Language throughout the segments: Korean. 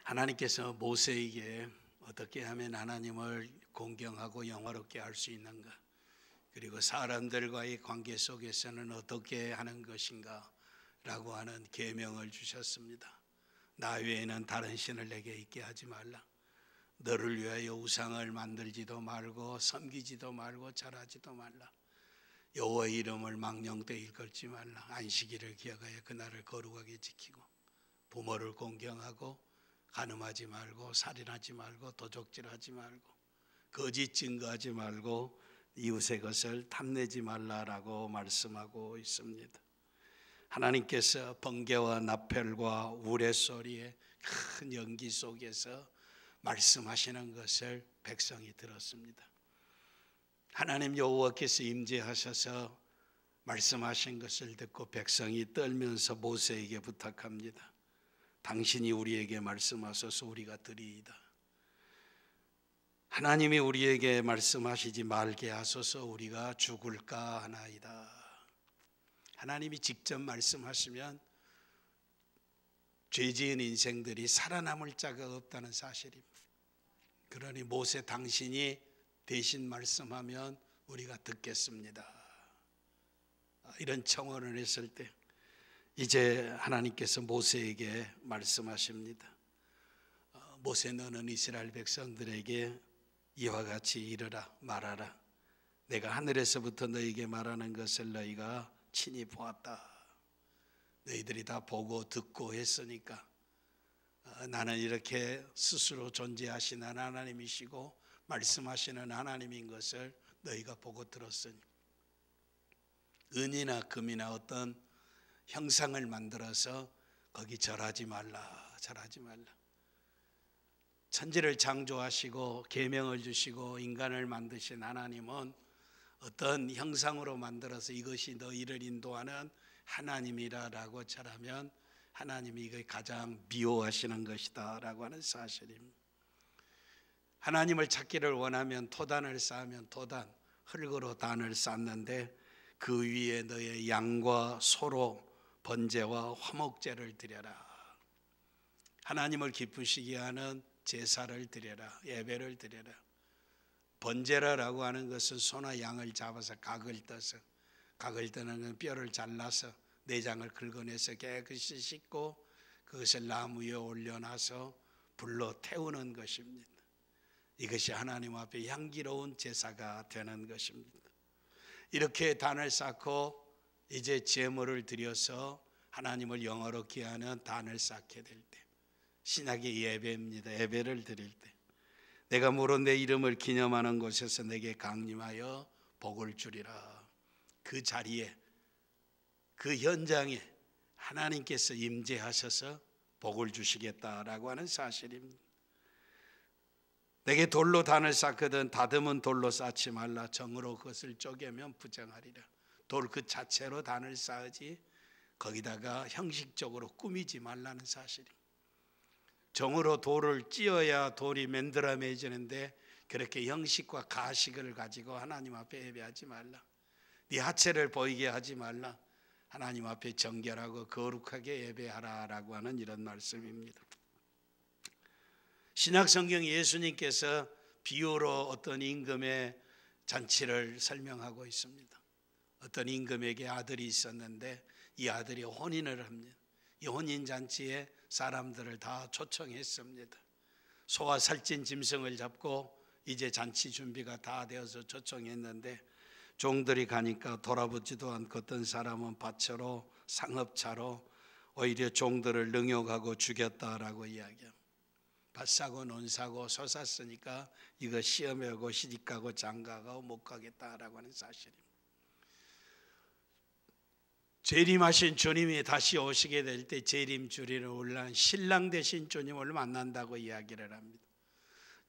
하나님께서 모세에게 어떻게 하면 하나님을 공경하고 영화롭게 할 수 있는가, 그리고 사람들과의 관계 속에서는 어떻게 하는 것인가 라고 하는 계명을 주셨습니다. 나 외에는 다른 신을 내게 있게 하지 말라. 너를 위하여 우상을 만들지도 말고 섬기지도 말고 절하지도 말라. 여호와의 이름을 망령되이 일컬지 말라. 안식일을 기억하여 그날을 거룩하게 지키고 부모를 공경하고 간음하지 말고 살인하지 말고 도적질하지 말고 거짓 증거하지 말고 이웃의 것을 탐내지 말라라고 말씀하고 있습니다. 하나님께서 번개와 나팔과 우레소리의 큰 연기 속에서 말씀하시는 것을 백성이 들었습니다. 하나님 여호와께서 임재하셔서 말씀하신 것을 듣고 백성이 떨면서 모세에게 부탁합니다. 당신이 우리에게 말씀하소서 우리가 드리이다. 하나님이 우리에게 말씀하시지 말게 하소서 우리가 죽을까 하나이다. 하나님이 직접 말씀하시면 죄 지은 인생들이 살아남을 자가 없다는 사실입니다. 그러니 모세 당신이 대신 말씀하면 우리가 듣겠습니다. 이런 청원을 했을 때 이제 하나님께서 모세에게 말씀하십니다. 모세, 너는 이스라엘 백성들에게 이와 같이 이르라 말하라. 내가 하늘에서부터 너희에게 말하는 것을 너희가 친히 보았다. 너희들이 다 보고 듣고 했으니까 나는 이렇게 스스로 존재하시는 하나님이시고 말씀하시는 하나님인 것을 너희가 보고 들었으니 은이나 금이나 어떤 형상을 만들어서 거기 절하지 말라, 절하지 말라. 천지를 창조하시고 계명을 주시고 인간을 만드신 하나님은 어떤 형상으로 만들어서 이것이 너희를 인도하는 하나님이라고 절하면 하나님이 이걸 가장 미워하시는 것이다 라고 하는 사실입니다. 하나님을 찾기를 원하면 토단을 쌓으면 토단, 흙으로 단을 쌓는데 그 위에 너의 양과 소로 번제와 화목제를 드려라. 하나님을 기쁘시게 하는 제사를 드려라. 예배를 드려라. 번제라라고 하는 것은 소나 양을 잡아서 각을 떠서, 각을 떠는 건 뼈를 잘라서 내장을 긁어내서 깨끗이 씻고 그것을 나무 위에 올려놔서 불로 태우는 것입니다. 이것이 하나님 앞에 향기로운 제사가 되는 것입니다. 이렇게 단을 쌓고 이제 제물을 드려서 하나님을 영화롭게 하는 단을 쌓게 될 때 신약의 예배입니다. 예배를 드릴 때 내가 물어 내 이름을 기념하는 곳에서 내게 강림하여 복을 주리라. 그 자리에 그 현장에 하나님께서 임재하셔서 복을 주시겠다라고 하는 사실입니다. 내게 돌로 단을 쌓거든 다듬은 돌로 쌓지 말라. 정으로 그것을 쪼개면 부정하리라. 돌 그 자체로 단을 쌓지 거기다가 형식적으로 꾸미지 말라는 사실입니다. 정으로 돌을 찧어야 돌이 맨드라매지는데 그렇게 형식과 가식을 가지고 하나님 앞에 예배하지 말라. 네 하체를 보이게 하지 말라. 하나님 앞에 정결하고 거룩하게 예배하라라고 하는 이런 말씀입니다. 신약 성경 예수님께서 비유로 어떤 임금의 잔치를 설명하고 있습니다. 어떤 임금에게 아들이 있었는데 이 아들이 혼인을 합니다. 이 혼인 잔치에 사람들을 다 초청했습니다. 소와 살찐 짐승을 잡고 이제 잔치 준비가 다 되어서 초청했는데 종들이 가니까 돌아보지도 않고 어떤 사람은 밭으로 상업차로 오히려 종들을 능욕하고 죽였다라고 이야기합니다. 밭 사고 논 사고 소 샀으니까 이거 시험에 오고 시집가고 장가가고 못 가겠다라고 하는 사실입니다. 재림하신 주님이 다시 오시게 될 때 재림 주리를 올라온 신랑 되신 주님을 만난다고 이야기를 합니다.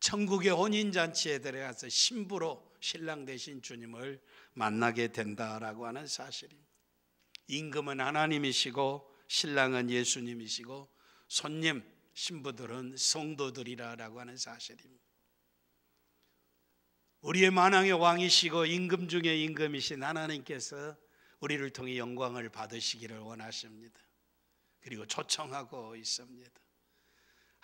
천국의 혼인잔치에 들어가서 신부로 신랑 되신 주님을 만나게 된다라고 하는 사실입니다. 임금은 하나님이시고 신랑은 예수님이시고 손님 신부들은 성도들이라고 하는 사실입니다. 우리의 만왕의 왕이시고 임금 중에 임금이신 하나님께서 우리를 통해 영광을 받으시기를 원하십니다. 그리고 초청하고 있습니다.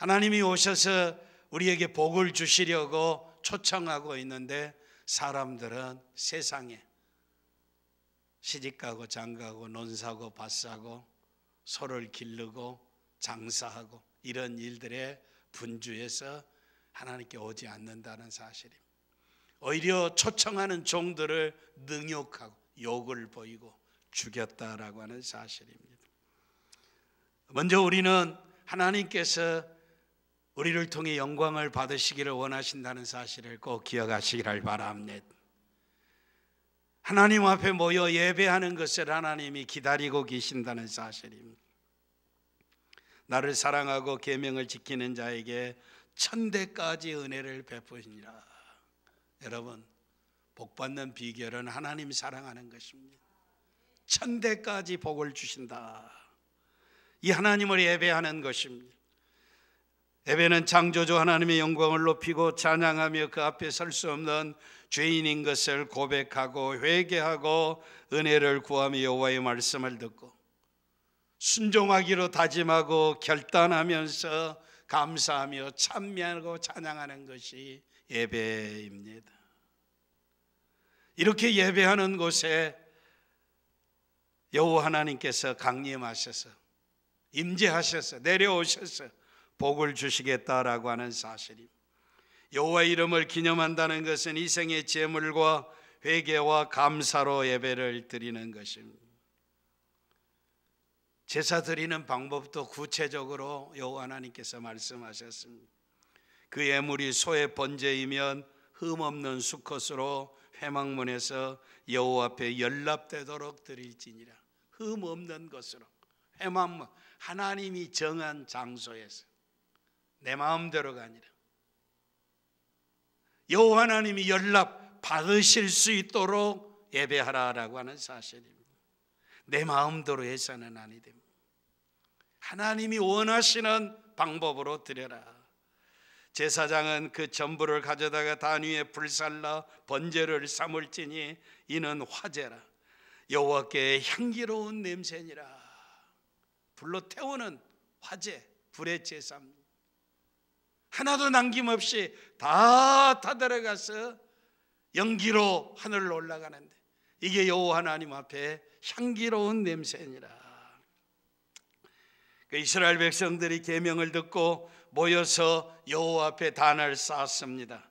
하나님이 오셔서 우리에게 복을 주시려고 초청하고 있는데 사람들은 세상에 시집가고 장가고 논사고 밭사고 소를 기르고 장사하고 이런 일들에 분주해서 하나님께 오지 않는다는 사실입니다. 오히려 초청하는 종들을 능욕하고 욕을 보이고 죽였다라고 하는 사실입니다. 먼저 우리는 하나님께서 우리를 통해 영광을 받으시기를 원하신다는 사실을 꼭 기억하시기를 바랍니다. 하나님 앞에 모여 예배하는 것을 하나님이 기다리고 계신다는 사실입니다. 나를 사랑하고 계명을 지키는 자에게 천대까지 은혜를 베푸시니라. 여러분, 복받는 비결은 하나님 사랑하는 것입니다. 천대까지 복을 주신다. 이 하나님을 예배하는 것입니다. 예배는 창조주 하나님의 영광을 높이고 찬양하며 그 앞에 설 수 없는 죄인인 것을 고백하고 회개하고 은혜를 구하며 여호와의 말씀을 듣고 순종하기로 다짐하고 결단하면서 감사하며 찬미하고 찬양하는 것이 예배입니다. 이렇게 예배하는 곳에 여호와 하나님께서 강림하셔서 임재하셔서 내려오셔서 복을 주시겠다라고 하는 사실입니다. 여호와의 이름을 기념한다는 것은 이생의 제물과 회개와 감사로 예배를 드리는 것입니다. 제사 드리는 방법도 구체적으로 여호와 하나님께서 말씀하셨습니다. 그 예물이 소의 번제이면 흠없는 수컷으로 회막문에서 여호와 앞에 연납되도록 드릴지니라. 흠없는 것으로 회막문, 하나님이 정한 장소에서 내 마음대로가 아니라 여호와 하나님이 연락 받으실 수 있도록 예배하라라고 하는 사실입니다. 내 마음대로 해서는 아니 됩니다. 하나님이 원하시는 방법으로 드려라. 제사장은 그 전부를 가져다가 단 위에 불살라 번제를 삼을지니 이는 화제라. 여호와께 향기로운 냄새니라. 불로 태우는 화제, 불의 제사입니다. 하나도 남김없이 다 타들어가서 연기로 하늘로 올라가는데 이게 여호와 하나님 앞에 향기로운 냄새니라. 그 이스라엘 백성들이 계명을 듣고 모여서 여호와 앞에 단을 쌓았습니다.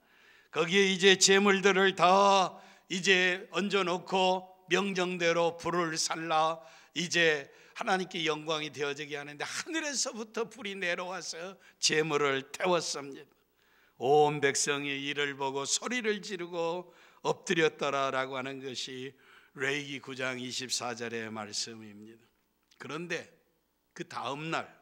거기에 이제 제물들을 다 이제 얹어놓고 명령대로 불을 살라 이제 하나님께 영광이 되어지게 하는데 하늘에서부터 불이 내려와서 제물을 태웠습니다. 온 백성이 이를 보고 소리를 지르고 엎드렸더라라고 하는 것이 레위기 9장 24절의 말씀입니다. 그런데 그 다음 날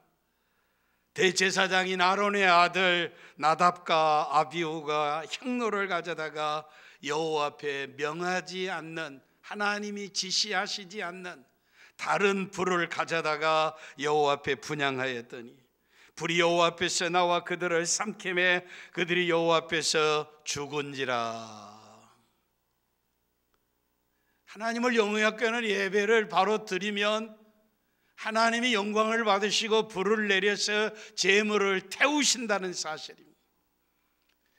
대제사장인 아론의 아들 나답과 아비후가 향로를 가져다가 여호와 앞에 명하지 않는, 하나님이 지시하시지 않는 다른 불을 가져다가 여호와 앞에 분향하였더니 불이 여호와 앞에서 나와 그들을 삼키매 그들이 여호와 앞에서 죽은지라. 하나님을 영광케 하는 예배를 바로 드리면 하나님이 영광을 받으시고 불을 내려서 제물을 태우신다는 사실입니다.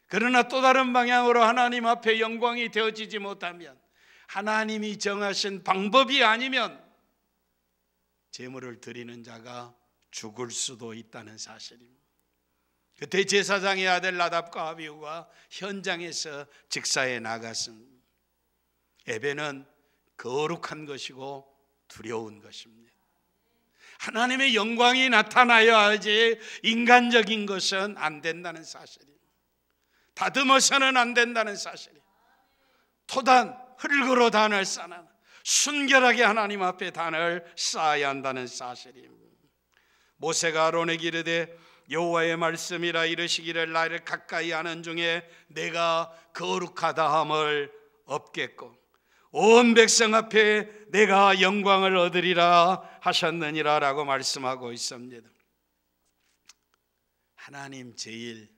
그러나 또 다른 방향으로 하나님 앞에 영광이 되어지지 못하면, 하나님이 정하신 방법이 아니면 제물을 드리는 자가 죽을 수도 있다는 사실입니다. 그때 제사장의 아들 나답과 아비후가 현장에서 직사에 나갔습니다. 예배는 거룩한 것이고 두려운 것입니다. 하나님의 영광이 나타나야지 인간적인 것은 안 된다는 사실입니다. 다듬어서는 안 된다는 사실입니다. 토단, 흙으로 단을 쌓는, 순결하게 하나님 앞에 단을 쌓아야 한다는 사실입니다. 모세가 아론에게 이르되 여호와의 말씀이라 이르시기를 나를 가까이 하는 중에 내가 거룩하다 함을 없겠고 온 백성 앞에 내가 영광을 얻으리라 하셨느니라 라고 말씀하고 있습니다. 하나님 제일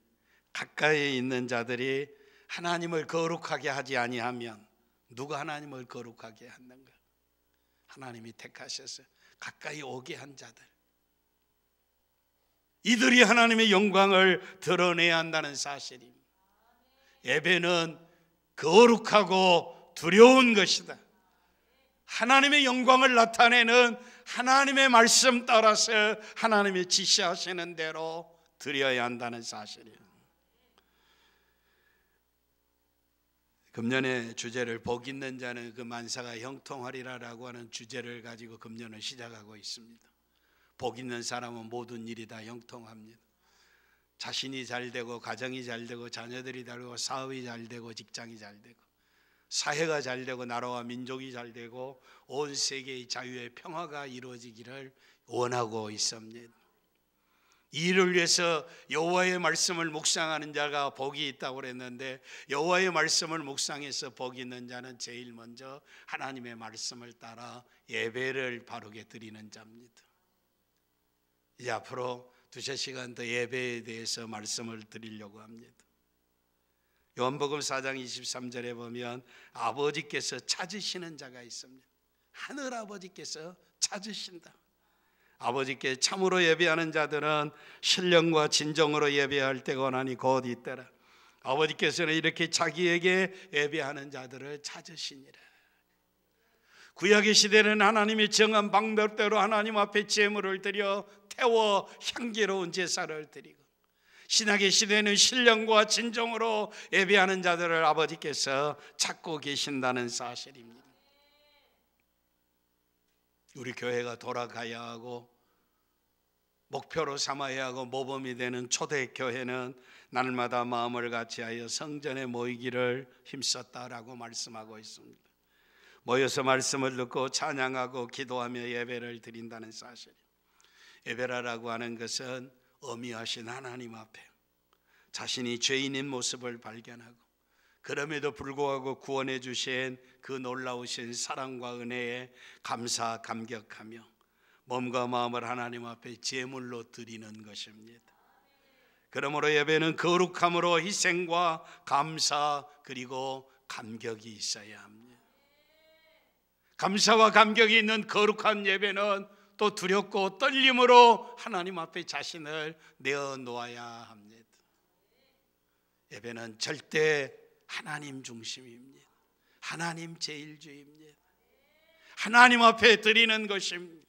가까이 있는 자들이 하나님을 거룩하게 하지 아니하면 누가 하나님을 거룩하게 하는가? 하나님이 택하셔서 가까이 오게 한 자들. 이들이 하나님의 영광을 드러내야 한다는 사실입니다. 예배는 거룩하고 두려운 것이다. 하나님의 영광을 나타내는 하나님의 말씀 따라서 하나님이 지시하시는 대로 드려야 한다는 사실이에요. 금년의 주제를 복 있는 자는 그 만사가 형통하리라라고 하는 주제를 가지고 금년을 시작하고 있습니다. 복 있는 사람은 모든 일이 다 형통합니다. 자신이 잘 되고 가정이 잘 되고 자녀들이 잘 되고 사업이 잘 되고 직장이 잘 되고 사회가 잘 되고 나라와 민족이 잘 되고 온 세계의 자유의 평화가 이루어지기를 원하고 있습니다. 이 일을 위해서 여호와의 말씀을 묵상하는 자가 복이 있다고 그랬는데, 여호와의 말씀을 묵상해서 복이 있는 자는 제일 먼저 하나님의 말씀을 따라 예배를 바르게 드리는 자입니다. 이제 앞으로 두세 시간 더 예배에 대해서 말씀을 드리려고 합니다. 요한복음 4장 23절에 보면 아버지께서 찾으시는 자가 있습니다. 하늘 아버지께서 찾으신다. 아버지께 참으로 예배하는 자들은 신령과 진정으로 예배할 때가 원하니 곧 이때라. 아버지께서는 이렇게 자기에게 예배하는 자들을 찾으시니라. 구약의 시대는 하나님이 정한 방법대로 하나님 앞에 제물을 드려 태워 향기로운 제사를 드리고, 신약의 시대는 신령과 진정으로 예배하는 자들을 아버지께서 찾고 계신다는 사실입니다. 우리 교회가 돌아가야 하고 목표로 삼아야 하고 모범이 되는 초대교회는 날마다 마음을 같이하여 성전에 모이기를 힘썼다라고 말씀하고 있습니다. 모여서 말씀을 듣고 찬양하고 기도하며 예배를 드린다는 사실. 예배라고 하는 것은 어미하신 하나님 앞에 자신이 죄인인 모습을 발견하고, 그럼에도 불구하고 구원해 주신 그 놀라우신 사랑과 은혜에 감사 감격하며 몸과 마음을 하나님 앞에 제물로 드리는 것입니다. 그러므로 예배는 거룩함으로 희생과 감사 그리고 감격이 있어야 합니다. 감사와 감격이 있는 거룩한 예배는 또 두렵고 떨림으로 하나님 앞에 자신을 내어놓아야 합니다. 예배는 절대 하나님 중심입니다. 하나님 제일주의입니다. 하나님 앞에 드리는 것입니다.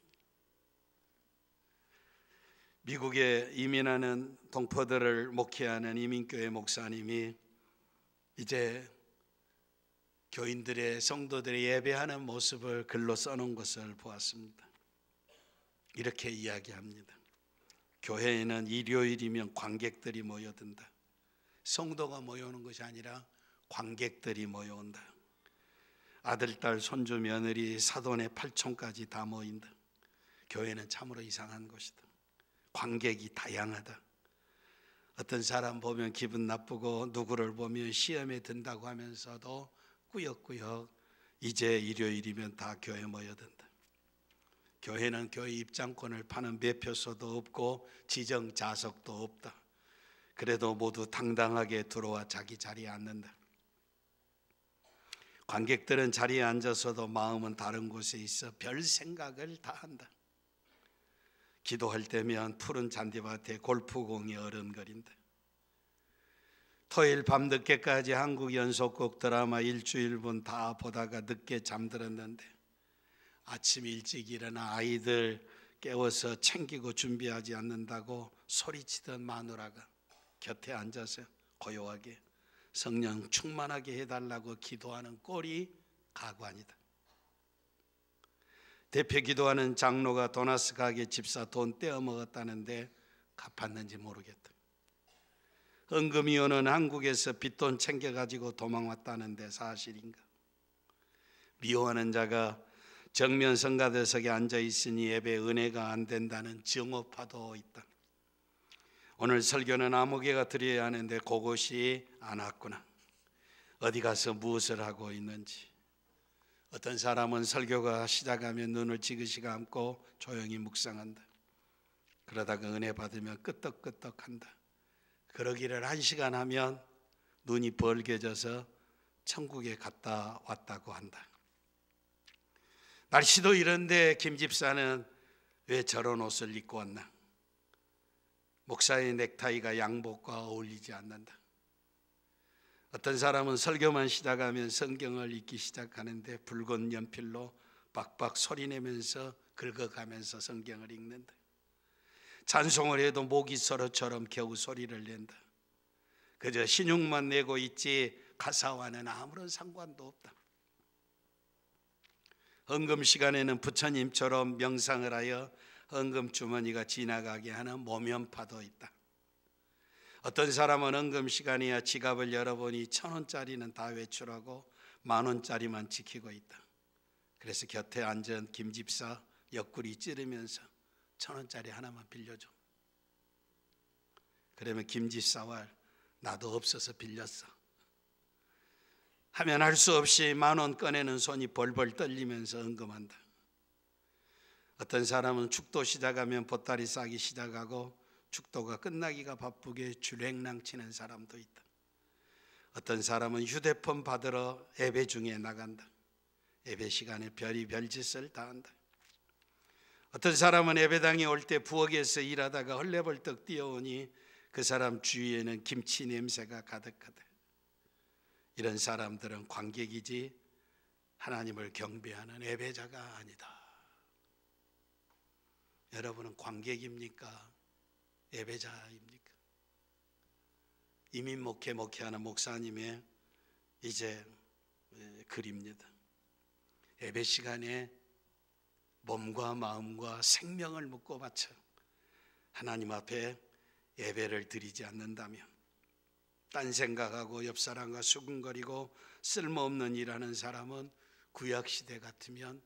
미국에 이민하는 동포들을 목회하는 이민교회 목사님이 이제 교인들의 성도들의 예배하는 모습을 글로 써놓은 것을 보았습니다. 이렇게 이야기합니다. 교회에는 일요일이면 관객들이 모여든다. 성도가 모여오는 것이 아니라 관객들이 모여온다. 아들, 딸, 손주, 며느리, 사돈의 팔촌까지 다 모인다. 교회는 참으로 이상한 곳이다. 관객이 다양하다. 어떤 사람 보면 기분 나쁘고 누구를 보면 시험에 든다고 하면서도 꾸역꾸역 이제 일요일이면 다 교회 모여든다. 교회는 교회 입장권을 파는 매표소도 없고 지정 좌석도 없다. 그래도 모두 당당하게 들어와 자기 자리에 앉는다. 관객들은 자리에 앉아서도 마음은 다른 곳에 있어 별 생각을 다 한다. 기도할 때면 푸른 잔디밭에 골프공이 어른거린다. 토요일 밤늦게까지 한국 연속곡 드라마 일주일분 다 보다가 늦게 잠들었는데 아침 일찍 일어나 아이들 깨워서 챙기고 준비하지 않는다고 소리치던 마누라가 곁에 앉아서 고요하게 성령 충만하게 해달라고 기도하는 꼴이 가관이다. 대표 기도하는 장로가 도나스 가게 집사 돈 떼어먹었다는데 갚았는지 모르겠다. 헌금위원은 한국에서 빚돈 챙겨가지고 도망왔다는데 사실인가? 미워하는 자가 정면 성가대석에 앉아있으니 예배 은혜가 안 된다는 정오파도 있다. 오늘 설교는 아무개가 드려야 하는데 그것이 안 왔구나. 어디 가서 무엇을 하고 있는지. 어떤 사람은 설교가 시작하면 눈을 지그시 감고 조용히 묵상한다. 그러다가 은혜 받으면 끄떡끄떡한다. 그러기를 1시간 하면 눈이 벌게져서 천국에 갔다 왔다고 한다. 날씨도 이런데 김 집사는 왜 저런 옷을 입고 왔나? 목사의 넥타이가 양복과 어울리지 않는다. 어떤 사람은 설교만 시작하면 성경을 읽기 시작하는데 붉은 연필로 박박 소리내면서 긁어가면서 성경을 읽는다. 찬송을 해도 모기소리처럼 겨우 소리를 낸다. 그저 신용만 내고 있지 가사와는 아무런 상관도 없다. 헌금 시간에는 부처님처럼 명상을 하여 헌금 주머니가 지나가게 하는 모면파도 있다. 어떤 사람은 헌금 시간이야 지갑을 열어보니 1,000원짜리는 다 외출하고 10,000원짜리만 지키고 있다. 그래서 곁에 앉은 김집사 옆구리 찌르면서 1,000원짜리 하나만 빌려줘. 그러면 김집사와 나도 없어서 빌렸어 하면 할 수 없이 10,000원 꺼내는 손이 벌벌 떨리면서 헌금한다. 어떤 사람은 축도 시작하면 보따리 싸기 시작하고 축도가 끝나기가 바쁘게 줄행랑 치는 사람도 있다. 어떤 사람은 휴대폰 받으러 예배 중에 나간다. 예배 시간에 별의별 짓을 다 한다. 어떤 사람은 예배당에 올 때 부엌에서 일하다가 헐레벌떡 뛰어오니 그 사람 주위에는 김치 냄새가 가득하다. 이런 사람들은 관객이지 하나님을 경배하는 예배자가 아니다. 여러분은 관객입니까? 예배자입니까? 이민 목회하는 목사님의 이제 글입니다. 예배 시간에 몸과 마음과 생명을 묶고 바쳐 하나님 앞에 예배를 드리지 않는다면 딴 생각하고 옆 사람과 수근거리고 쓸모없는 일하는 사람은 구약시대 같으면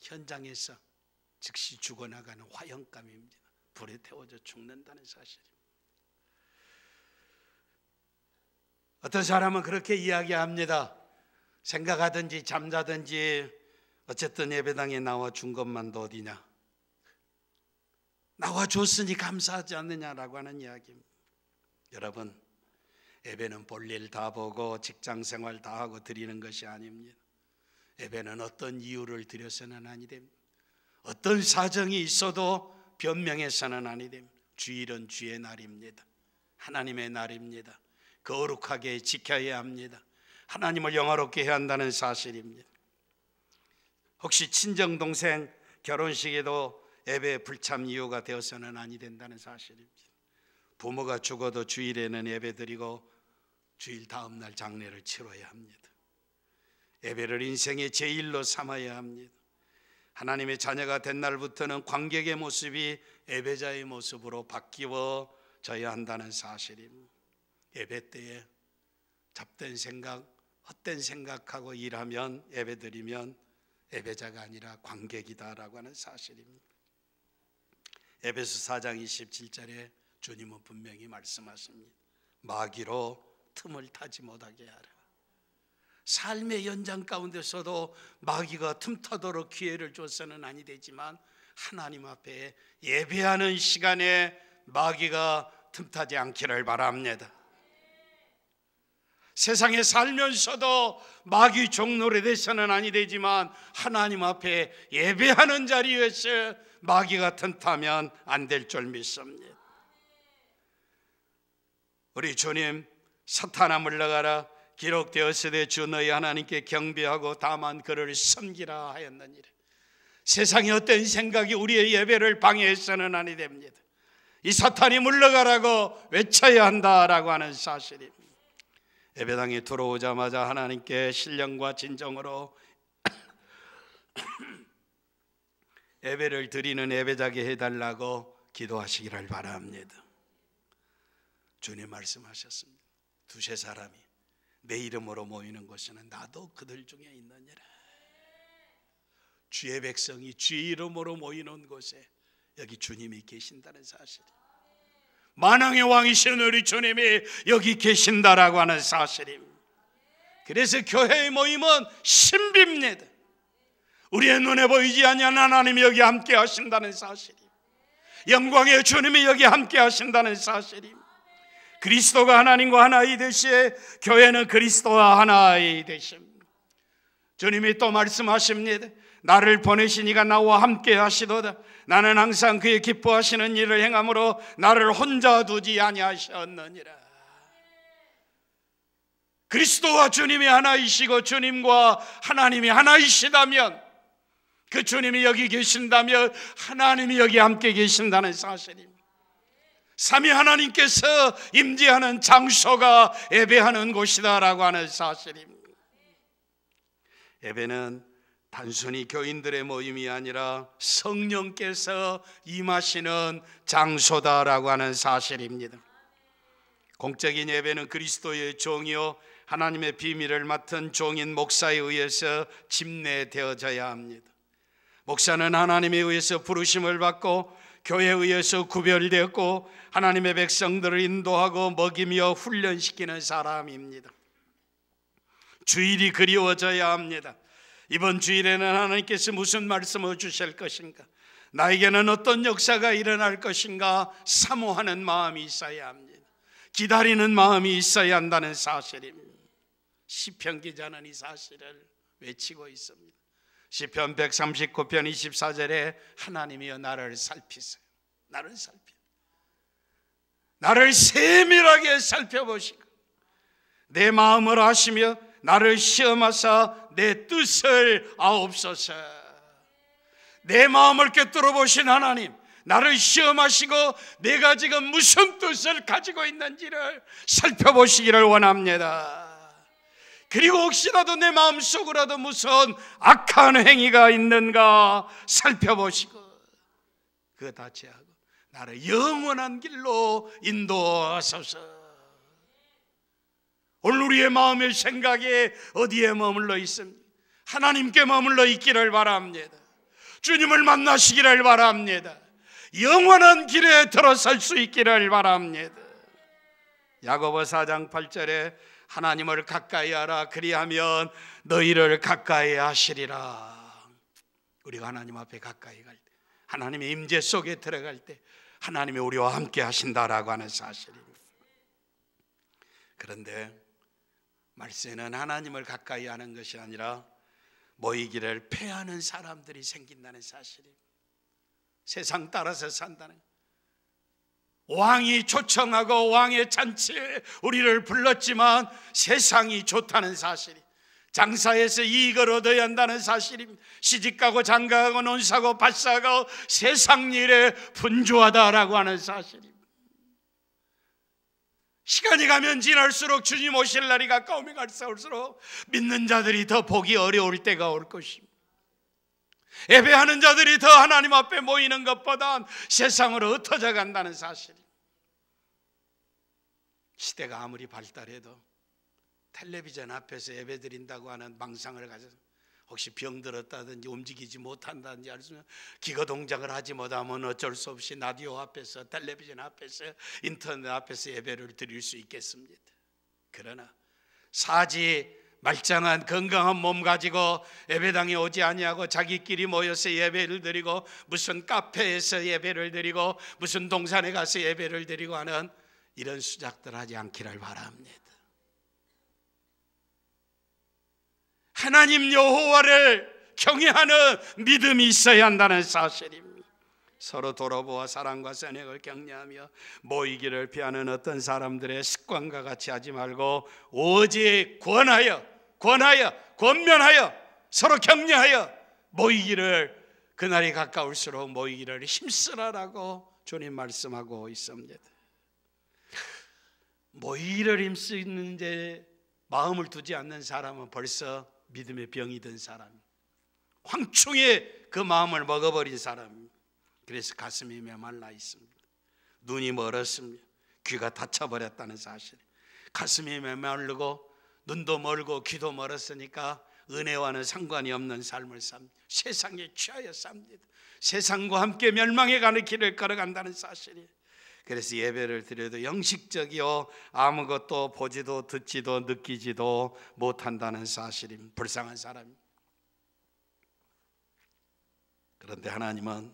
현장에서 즉시 죽어나가는 화형감입니다. 불에 태워져 죽는다는 사실입니다. 어떤 사람은 그렇게 이야기합니다. 생각하든지 잠자든지 어쨌든 예배당에 나와준 것만도 어디냐, 나와줬으니 감사하지 않느냐라고 하는 이야기입니다. 여러분, 예배는 볼일 다 보고 직장생활 다 하고 드리는 것이 아닙니다. 예배는 어떤 이유를 드려서는 아니 됩니다. 어떤 사정이 있어도 변명해서는 아니 됩니다. 주일은 주의 날입니다. 하나님의 날입니다. 거룩하게 지켜야 합니다. 하나님을 영화롭게 해야 한다는 사실입니다. 혹시 친정동생 결혼식에도 예배 불참 이유가 되어서는 아니 된다는 사실입니다. 부모가 죽어도 주일에는 예배 드리고 주일 다음 날 장례를 치러야 합니다. 예배를 인생의 제일로 삼아야 합니다. 하나님의 자녀가 된 날부터는 관객의 모습이 예배자의 모습으로 바뀌어져야 한다는 사실입니다. 예배 때에 잡된 생각, 헛된 생각하고 일하면, 예배 드리면 예배자가 아니라 관객이다라고 하는 사실입니다. 에베소 4장 27절에 주님은 분명히 말씀하십니다. 마귀로 틈을 타지 못하게 하라. 삶의 연장 가운데서도 마귀가 틈타도록 기회를 줘서는 아니 되지만 하나님 앞에 예배하는 시간에 마귀가 틈타지 않기를 바랍니다. 세상에 살면서도 마귀 종노래 돼서는 아니 되지만 하나님 앞에 예배하는 자리에서 마귀가 틈타면 안 될 줄 믿습니다. 우리 주님, 사탄아 물러가라, 기록되었으되 주 너희 하나님께 경배하고 다만 그를 섬기라 하였느니라. 세상에 어떤 생각이 우리의 예배를 방해해서는 아니 됩니다. 이 사탄이 물러가라고 외쳐야 한다라고 하는 사실입니다. 예배당에 들어오자마자 하나님께 신령과 진정으로 예배를 드리는 예배자게 해달라고 기도하시기를 바랍니다. 주님 말씀하셨습니다. 두세 사람이 내 이름으로 모이는 곳에는 나도 그들 중에 있느니라. 주의 백성이 주의 이름으로 모이는 곳에 여기 주님이 계신다는 사실, 만왕의 왕이신 우리 주님이 여기 계신다라고 하는 사실입니다. 그래서 교회의 모임은 신비입니다. 우리의 눈에 보이지 아니하는 하나님이 여기 함께 하신다는 사실입니다. 영광의 주님이 여기 함께 하신다는 사실입니다. 그리스도가 하나님과 하나이 되시에 교회는 그리스도와 하나이 되십니다. 주님이 또 말씀하십니다. 나를 보내신 이가 나와 함께 하시도다. 나는 항상 그의 기뻐하시는 일을 행함으로 나를 혼자 두지 아니하셨느니라. 그리스도와 주님이 하나이시고 주님과 하나님이 하나이시다면, 그 주님이 여기 계신다면 하나님이 여기 함께 계신다는 사실입니다. 삼위 하나님께서 임재하는 장소가 예배하는 곳이다라고 하는 사실입니다. 예배는 단순히 교인들의 모임이 아니라 성령께서 임하시는 장소다라고 하는 사실입니다. 공적인 예배는 그리스도의 종이요 하나님의 비밀을 맡은 종인 목사에 의해서 집례되어져야 합니다. 목사는 하나님에 의해서 부르심을 받고 교회에 의해서 구별되었고 하나님의 백성들을 인도하고 먹이며 훈련시키는 사람입니다. 주일이 그리워져야 합니다. 이번 주일에는 하나님께서 무슨 말씀을 주실 것인가, 나에게는 어떤 역사가 일어날 것인가 사모하는 마음이 있어야 합니다. 기다리는 마음이 있어야 한다는 사실입니다. 시편 기자는 이 사실을 외치고 있습니다. 시편 139편 24절에 하나님이여 나를 살피세요. 나를 살피, 나를 세밀하게 살펴보시고 내 마음을 아시며 나를 시험하사 내 뜻을 아옵소서. 내 마음을 꿰뚫어 보신 하나님, 나를 시험하시고 내가 지금 무슨 뜻을 가지고 있는지를 살펴보시기를 원합니다. 그리고 혹시라도 내 마음속으로도 무슨 악한 행위가 있는가 살펴보시고 그거 다 제하고 나를 영원한 길로 인도하소서. 오늘 우리의 마음의 생각이 어디에 머물러 있습니까? 하나님께 머물러 있기를 바랍니다. 주님을 만나시기를 바랍니다. 영원한 길에 들어설 수 있기를 바랍니다. 야고보 4장 8절에 하나님을 가까이 하라, 그리하면 너희를 가까이 하시리라. 우리가 하나님 앞에 가까이 갈 때, 하나님의 임재 속에 들어갈 때 하나님이 우리와 함께 하신다라고 하는 사실입니다. 그런데 말세는 하나님을 가까이 하는 것이 아니라 모이기를 패하는 사람들이 생긴다는 사실입니다. 세상 따라서 산다는, 왕이 초청하고 왕의 잔치에 우리를 불렀지만 세상이 좋다는 사실이, 장사해서 이익을 얻어야 한다는 사실입니다. 시집가고 장가가고 논사고 밭사고 세상 일에 분주하다라고 하는 사실입니다. 시간이 가면 지날수록 주님 오실 날이 가까우면 갈수록 믿는 자들이 더 보기 어려울 때가 올 것입니다. 예배하는 자들이 더 하나님 앞에 모이는 것보다 세상으로 흩어져 간다는 사실입니다. 시대가 아무리 발달해도 텔레비전 앞에서 예배 드린다고 하는 망상을 가져서 혹시 병들었다든지 움직이지 못한다든지 알수는 기거 동작을 하지 못하면 어쩔 수 없이 라디오 앞에서, 텔레비전 앞에서, 인터넷 앞에서 예배를 드릴 수 있겠습니다. 그러나 사지 말짱한 건강한 몸 가지고 예배당에 오지 아니하고 자기끼리 모여서 예배를 드리고 무슨 카페에서 예배를 드리고 무슨 동산에 가서 예배를 드리고 하는 이런 수작들 하지 않기를 바랍니다. 하나님 여호와를 경외하는 믿음이 있어야 한다는 사실입니다. 서로 돌아보아 사랑과 선행을 격려하며 모이기를 피하는 어떤 사람들의 습관과 같이 하지 말고 오직 권하여 권면하여 서로 격려하여 모이기를, 그날이 가까울수록 모이기를 힘쓰라라고 주님 말씀하고 있습니다. 모이기를 힘쓰는데 마음을 두지 않는 사람은 벌써 믿음의 병이 든 사람, 황충에 그 마음을 먹어버린 사람입니다. 그래서 가슴이 메말라 있습니다. 눈이 멀었습니다. 귀가 닫혀버렸다는 사실. 가슴이 메마르고 눈도 멀고 귀도 멀었으니까 은혜와는 상관이 없는 삶을 삽니다. 세상에 취하여 삽니다. 세상과 함께 멸망해가는 길을 걸어간다는 사실이에요. 그래서 예배를 드려도 영식적이요 아무것도 보지도 듣지도 느끼지도 못한다는 사실입니다. 불쌍한 사람입니다. 그런데 하나님은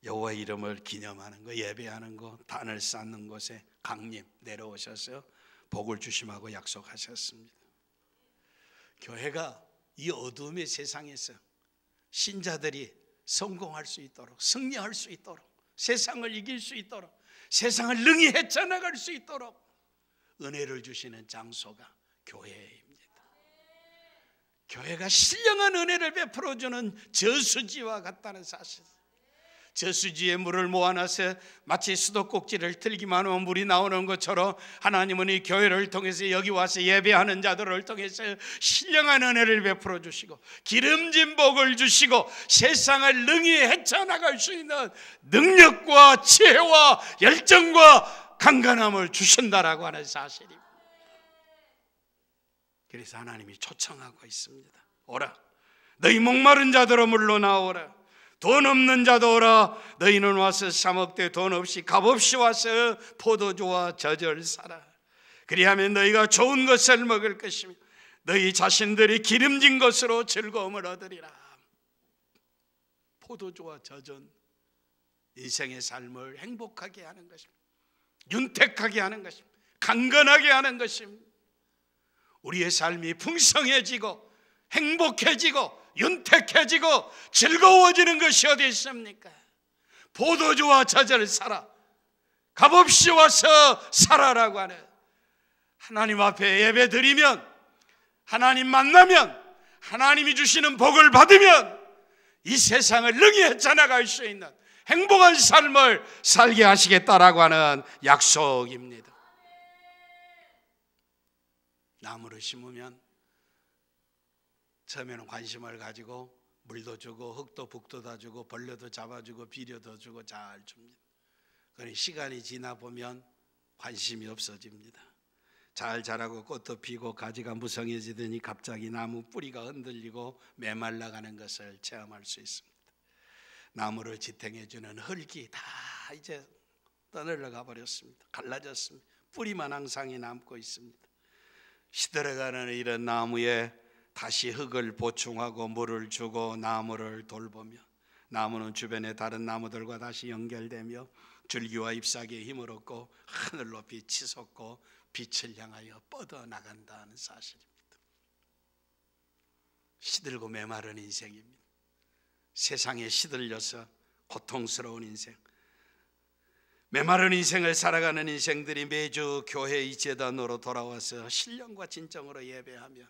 여호와의 이름을 기념하는 거, 예배하는 거, 단을 쌓는 곳에 강림 내려오셔서 복을 주심하고 약속하셨습니다. 교회가 이 어둠의 세상에서 신자들이 성공할 수 있도록, 승리할 수 있도록, 세상을 이길 수 있도록, 세상을 능히 헤쳐나갈 수 있도록 은혜를 주시는 장소가 교회입니다. 교회가 신령한 은혜를 베풀어주는 저수지와 같다는 사실. 저수지에 물을 모아놔서 마치 수도꼭지를 틀기만 하면 물이 나오는 것처럼 하나님은 이 교회를 통해서 여기 와서 예배하는 자들을 통해서 신령한 은혜를 베풀어 주시고 기름진 복을 주시고 세상을 능히 헤쳐나갈 수 있는 능력과 지혜와 열정과 강건함을 주신다라고 하는 사실입니다. 그래서 하나님이 초청하고 있습니다. 오라, 너희 목마른 자들아 물러나오라. 돈 없는 자도 오라. 너희는 와서 사 먹되 돈 없이 값없이 와서 포도주와 젖을 사라. 그리하면 너희가 좋은 것을 먹을 것이며 너희 자신들이 기름진 것으로 즐거움을 얻으리라. 포도주와 젖은 인생의 삶을 행복하게 하는 것입니다. 윤택하게 하는 것입니다. 강건하게 하는 것입니다. 우리의 삶이 풍성해지고 행복해지고 윤택해지고 즐거워지는 것이 어디 있습니까? 포도주와 젖을 사라. 값없이 와서 살아라고 하는, 하나님 앞에 예배 드리면, 하나님 만나면, 하나님이 주시는 복을 받으면 이 세상을 능히 헤쳐나갈 수 있는 행복한 삶을 살게 하시겠다라고 하는 약속입니다. 나무를 심으면 처음에는 관심을 가지고 물도 주고 흙도 북돋아 주고 벌레도 잡아주고 비료도 주고 잘 줍니다. 그러니 시간이 지나 보면 관심이 없어집니다. 잘 자라고 꽃도 피고 가지가 무성해지더니 갑자기 나무 뿌리가 흔들리고 메말라가는 것을 체험할 수 있습니다. 나무를 지탱해주는 흙이 다 이제 떠내려가 버렸습니다. 갈라졌습니다. 뿌리만 항상이 남고 있습니다. 시들어가는 이런 나무에 다시 흙을 보충하고 물을 주고 나무를 돌보며 나무는 주변의 다른 나무들과 다시 연결되며 줄기와 잎사귀의 힘을 얻고 하늘 높이 치솟고 빛을 향하여 뻗어나간다는 사실입니다. 시들고 메마른 인생입니다. 세상에 시들려서 고통스러운 인생, 메마른 인생을 살아가는 인생들이 매주 교회 이 제단으로 돌아와서 신령과 진정으로 예배하며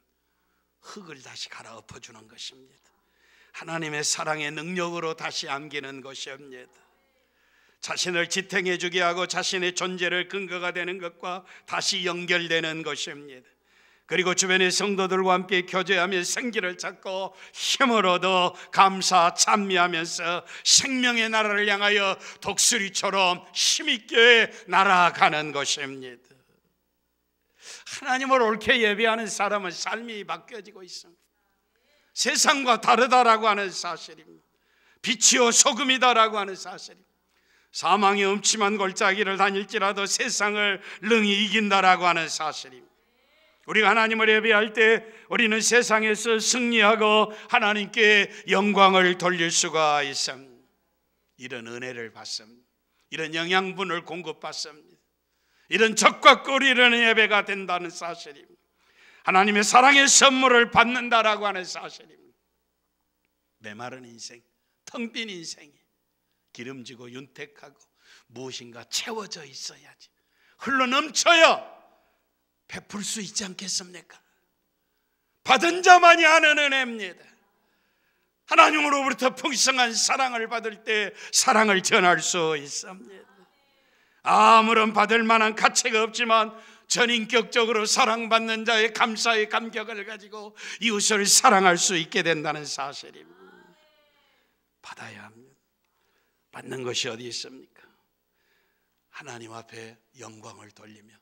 흙을 다시 갈아엎어주는 것입니다. 하나님의 사랑의 능력으로 다시 안기는 것입니다. 자신을 지탱해 주게 하고 자신의 존재를 근거가 되는 것과 다시 연결되는 것입니다. 그리고 주변의 성도들과 함께 교제하며 생기를 찾고 힘을 얻어 감사 찬미하면서 생명의 나라를 향하여 독수리처럼 힘있게 날아가는 것입니다. 하나님을 옳게 예배하는 사람은 삶이 바뀌어지고 있습니다. 세상과 다르다라고 하는 사실입니다. 빛이요 소금이다라고 하는 사실입니다. 사망의 음침한 골짜기를 다닐지라도 세상을 능히 이긴다라고 하는 사실입니다. 우리가 하나님을 예배할 때 우리는 세상에서 승리하고 하나님께 영광을 돌릴 수가 있습니다. 이런 은혜를 받습니다. 이런 영양분을 공급받습니다. 이런 젖과 꿀이 이르는 예배가 된다는 사실입니다. 하나님의 사랑의 선물을 받는다라고 하는 사실입니다. 메마른 인생, 텅 빈 인생이 기름지고 윤택하고 무엇인가 채워져 있어야지 흘러넘쳐야 베풀 수 있지 않겠습니까? 받은 자만이 하는 은혜입니다. 하나님으로부터 풍성한 사랑을 받을 때 사랑을 전할 수 있습니다. 아무런 받을 만한 가치가 없지만 전인격적으로 사랑받는 자의 감사의 감격을 가지고 이웃을 사랑할 수 있게 된다는 사실입니다. 받아야 합니다. 받는 것이 어디 있습니까? 하나님 앞에 영광을 돌리며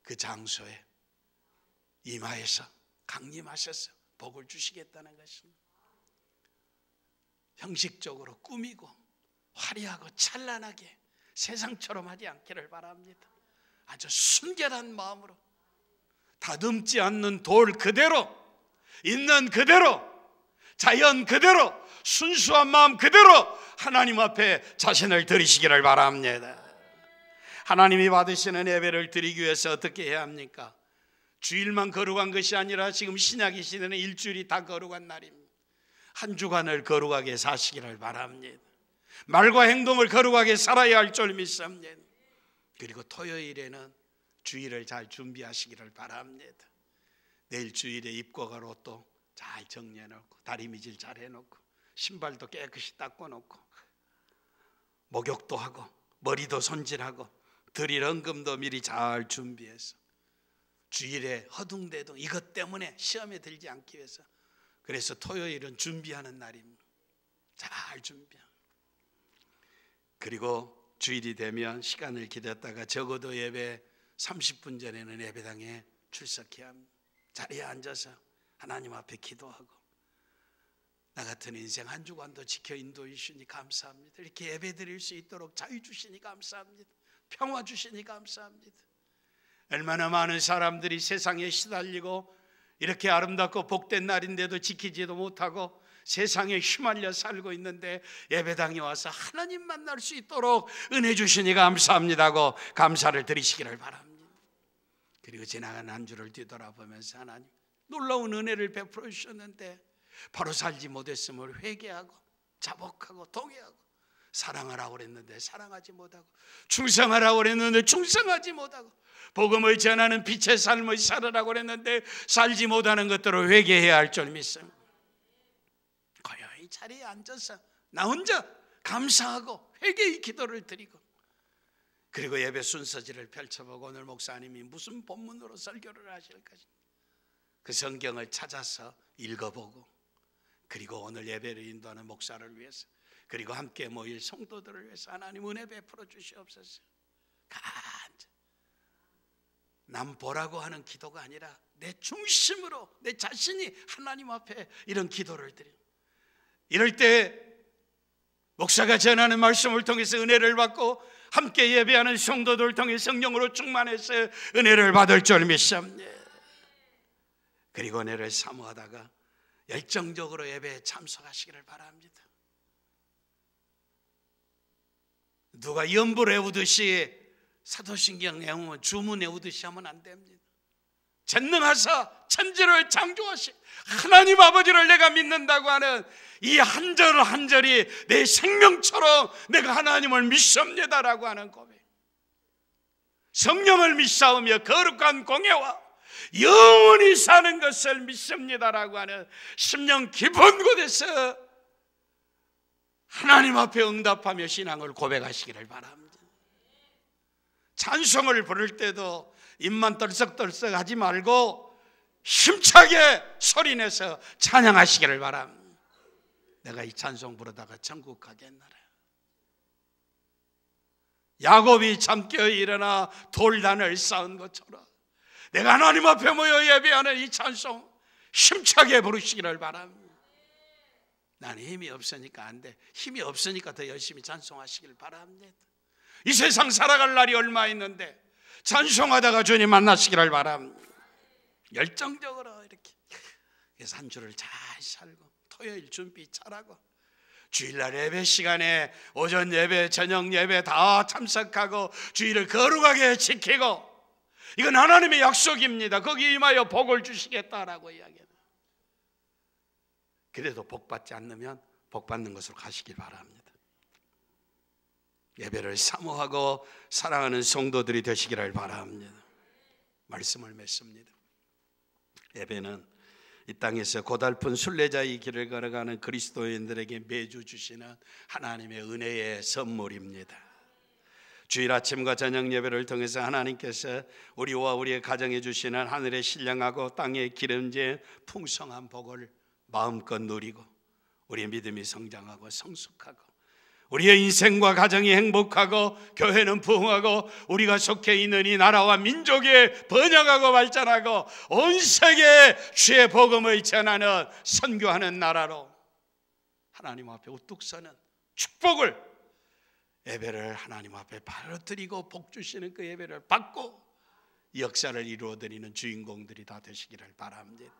그 장소에 임하여서 강림하셔서 복을 주시겠다는 것입니다. 형식적으로 꾸미고 화려하고 찬란하게 세상처럼 하지 않기를 바랍니다. 아주 순결한 마음으로 다듬지 않는 돌 그대로, 있는 그대로, 자연 그대로, 순수한 마음 그대로 하나님 앞에 자신을 드리시기를 바랍니다. 하나님이 받으시는 예배를 드리기 위해서 어떻게 해야 합니까? 주일만 거룩한 것이 아니라 지금 신약의 시대는 일주일이 다 거룩한 날입니다. 한 주간을 거룩하게 사시기를 바랍니다. 말과 행동을 거룩하게 살아야 할 줄 믿습니다. 그리고 토요일에는 주일을 잘 준비하시기를 바랍니다. 내일 주일에 입고 갈 옷도 잘 정리해놓고, 다리미질 잘 해놓고, 신발도 깨끗이 닦아놓고, 목욕도 하고, 머리도 손질하고, 드릴 헌금도 미리 잘 준비해서 주일에 허둥대둥 이것 때문에 시험에 들지 않기 위해서, 그래서 토요일은 준비하는 날입니다. 잘 준비하고, 그리고 주일이 되면 시간을 기다렸다가 적어도 예배 30분 전에는 예배당에 출석해야 합니다. 자리에 앉아서 하나님 앞에 기도하고, 나 같은 인생 한 주간도 지켜 인도해 주시니 감사합니다. 이렇게 예배 드릴 수 있도록 자유 주시니 감사합니다. 평화 주시니 감사합니다. 얼마나 많은 사람들이 세상에 시달리고 이렇게 아름답고 복된 날인데도 지키지도 못하고 세상에 휘말려 살고 있는데, 예배당에 와서 하나님 만날 수 있도록 은혜 주시니 감사합니다고 감사를 드리시기를 바랍니다. 그리고 지나간 한 주를 뒤돌아보면서 하나님 놀라운 은혜를 베풀어 주셨는데 바로 살지 못했음을 회개하고 자복하고 동의하고, 사랑하라고 그랬는데 사랑하지 못하고, 충성하라고 그랬는데 충성하지 못하고, 복음을 전하는 빛의 삶을 살으라고 그랬는데 살지 못하는 것들을 회개해야 할 줄 믿습니다. 고요히 자리에 앉아서 나 혼자 감사하고 회개의 기도를 드리고, 그리고 예배 순서지를 펼쳐보고 오늘 목사님이 무슨 본문으로 설교를 하실 것인가 그 성경을 찾아서 읽어보고, 그리고 오늘 예배를 인도하는 목사를 위해서, 그리고 함께 모일 성도들을 위해서 하나님 은혜 베풀어 주시옵소서. 간절 남 보라고 하는 기도가 아니라 내 중심으로 내 자신이 하나님 앞에 이런 기도를 드려. 이럴 때 목사가 전하는 말씀을 통해서 은혜를 받고 함께 예배하는 성도들을 통해 성령으로 충만해서 은혜를 받을 줄 믿습니다. 그리고 은혜를 사모하다가 열정적으로 예배에 참석하시기를 바랍니다. 누가 연불 외우듯이 사도신경 외우면 주문 외우듯이 하면 안 됩니다. 전능하사 천지를 창조하신 하나님 아버지를 내가 믿는다고 하는 이 한 절 한 절이 내 생명처럼 내가 하나님을 믿습니다라고 하는 고백, 성령을 믿사오며 거룩한 공예와 영원히 사는 것을 믿습니다라고 하는 심령 깊은 곳에서 하나님 앞에 응답하며 신앙을 고백하시기를 바랍니다. 찬송을 부를 때도 입만 떨썩떨썩 하지 말고 힘차게 소리내서 찬양하시기를 바랍니다. 내가 이 찬송 부르다가 천국 가겠노라. 야곱이 잠깨어 일어나 돌단을 쌓은 것처럼 내가 하나님 앞에 모여 예배하는 이 찬송 힘차게 부르시기를 바랍니다. 나는 힘이 없으니까 안 돼. 힘이 없으니까 더 열심히 찬송하시길 바랍니다. 이 세상 살아갈 날이 얼마 있는데 찬송하다가 주님 만나시기를 바랍니다. 열정적으로 이렇게. 그래서 한 주를 잘 살고 토요일 준비 잘하고 주일날 예배 시간에 오전 예배, 저녁 예배 다 참석하고 주일을 거룩하게 지키고, 이건 하나님의 약속입니다. 거기 임하여 복을 주시겠다라고 이야기해요. 그래도 복 받지 않으면 복 받는 것으로 가시길 바랍니다. 예배를 사모하고 사랑하는 성도들이 되시기를 바랍니다. 말씀을 맺습니다. 예배는 이 땅에서 고달픈 순례자의 길을 걸어가는 그리스도인들에게 매주 주시는 하나님의 은혜의 선물입니다. 주일 아침과 저녁 예배를 통해서 하나님께서 우리와 우리의 가정에 주시는 하늘의 신령하고 땅의 기름진 풍성한 복을 마음껏 누리고 우리의 믿음이 성장하고 성숙하고 우리의 인생과 가정이 행복하고 교회는 부흥하고 우리가 속해 있는 이 나라와 민족이 번영하고 발전하고 온 세계에 주의 복음을 전하는 선교하는 나라로 하나님 앞에 우뚝 서는 축복을, 예배를 하나님 앞에 바로 드리고 복 주시는 그 예배를 받고 역사를 이루어드리는 주인공들이 다 되시기를 바랍니다.